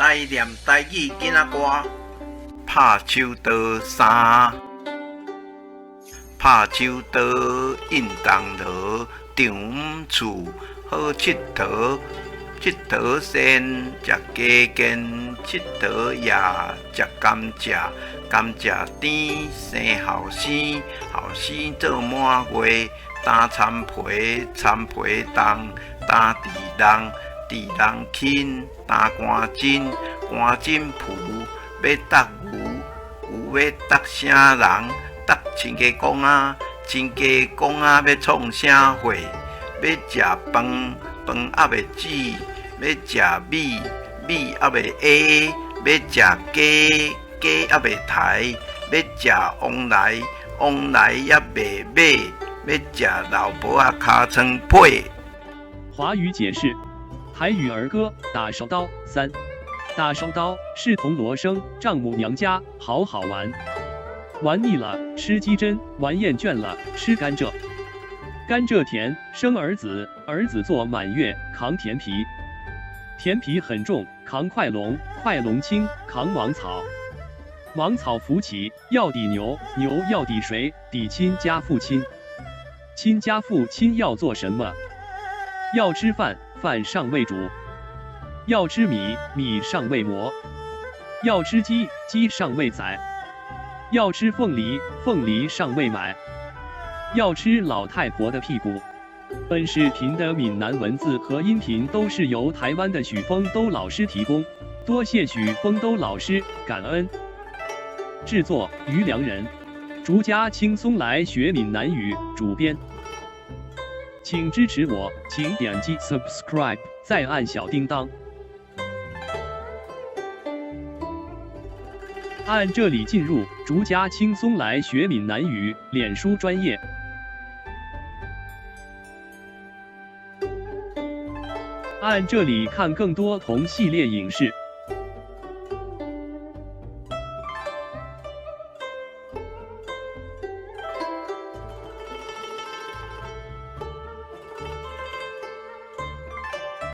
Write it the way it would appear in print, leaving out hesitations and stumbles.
来念台语囡仔歌，拍手刀衫，拍手刀印东罗，丈厝好佚佗，佚佗先食鸡肩，佚佗夜食甘蔗，甘蔗甜生后生，后生做满月，担参皮，参皮重，担地人，地人轻，担竿针，竿针浮，要搭牛，牛要搭啥人？搭亲家公仔，亲家公仔要创啥货？要食饭，饭还袂煮；要食米，米还袂下；要食鸡，鸡还袂抬；要食往来，往来也袂买；要食老婆仔尻川配。华语解释：台语儿歌《打手刀》3。打手刀是铜锣声，丈母娘家好好玩，玩腻了吃鸡胗，玩厌倦了吃甘蔗。甘蔗甜，生儿子，儿子做满月扛甜皮，甜皮很重，扛快龙，快龙轻，扛王草。王草扶起，要抵牛，牛要抵谁？抵亲家父亲。亲家父亲要做什么？要吃饭，饭尚未煮；要吃米，米尚未磨；要吃鸡，鸡尚未宰；要吃凤梨，凤梨尚未买；要吃老太婆的屁股。本视频的闽南文字和音频都是由台湾的许丰都老师提供，多谢许丰都老师，感恩。制作：于良人，竹家轻松来学闽南语主编。请支持我，请点击 subscribe， 再按小叮当。按这里进入竹家轻松来学闽南语脸书专页。按这里看更多同系列影视。